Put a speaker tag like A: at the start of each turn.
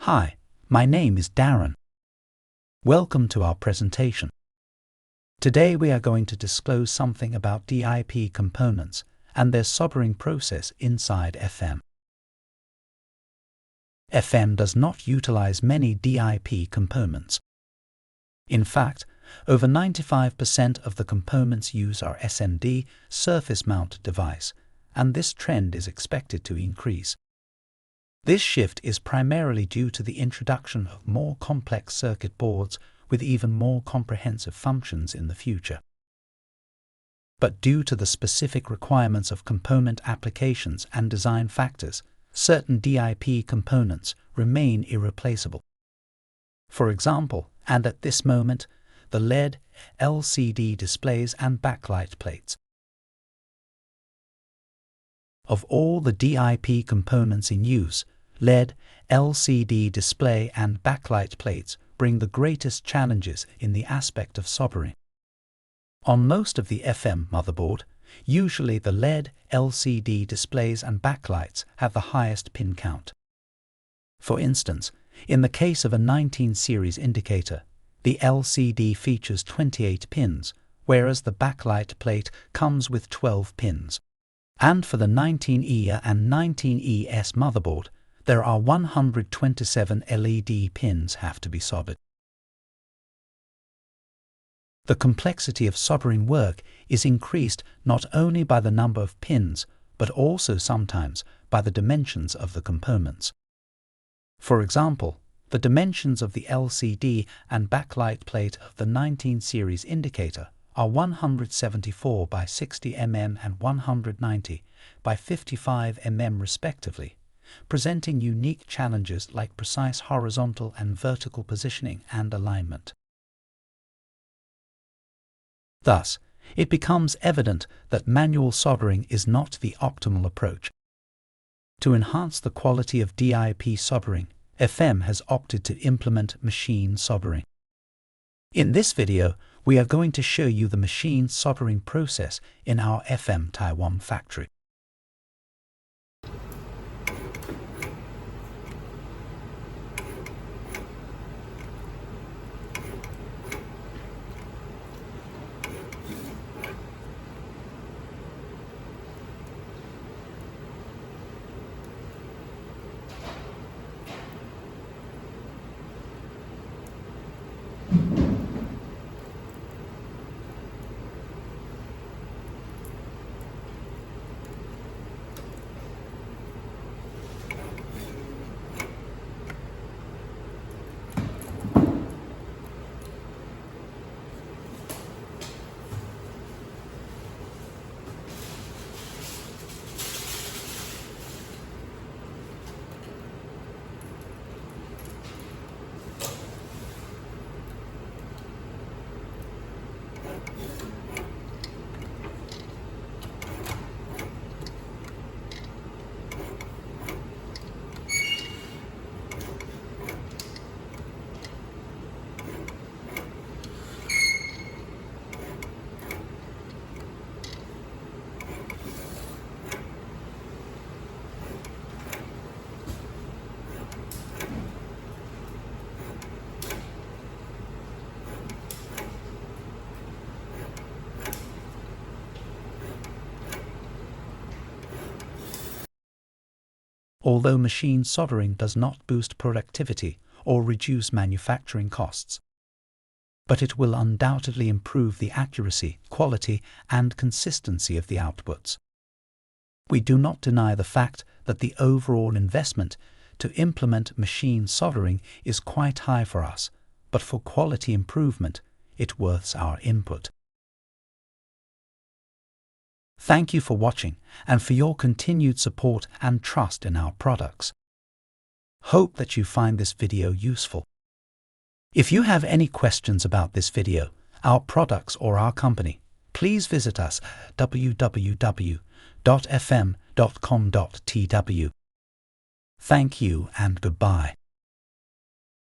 A: Hi, my name is Darren. Welcome to our presentation. Today we are going to disclose something about DIP components and their soldering process inside FM. FM does not utilize many DIP components. In fact, over 95% of the components use our SMD surface mount device, and this trend is expected to increase. This shift is primarily due to the introduction of more complex circuit boards with even more comprehensive functions in the future. But due to the specific requirements of component applications and design factors, certain DIP components remain irreplaceable. For example, and at this moment, the LED, LCD displays and backlight plates. Of all the DIP components in use, LED, LCD display and backlight plates bring the greatest challenges in the aspect of soldering. On most of the FM motherboard, usually the LED, LCD displays and backlights have the highest pin count. For instance, in the case of a 19 series indicator, the LCD features 28 pins, whereas the backlight plate comes with 12 pins. And for the 19E and 19ES motherboard, there are 127 LED pins have to be soldered. The complexity of soldering work is increased not only by the number of pins, but also sometimes by the dimensions of the components. For example, the dimensions of the LCD and backlight plate of the 19 series indicator are 174 by 60 mm and 190 by 55 mm respectively, presenting unique challenges like precise horizontal and vertical positioning and alignment. Thus, it becomes evident that manual soldering is not the optimal approach. To enhance the quality of DIP soldering, FM has opted to implement machine soldering. In this video, we are going to show you the machine soldering process in our FM Taiwan factory. Although machine soldering does not boost productivity or reduce manufacturing costs, but it will undoubtedly improve the accuracy, quality, and consistency of the outputs. We do not deny the fact that the overall investment to implement machine soldering is quite high for us, but for quality improvement, it worths our input. Thank you for watching and for your continued support and trust in our products. Hope that you find this video useful. If you have any questions about this video, our products or our company, please visit us at www.fm.com.tw. Thank you and goodbye.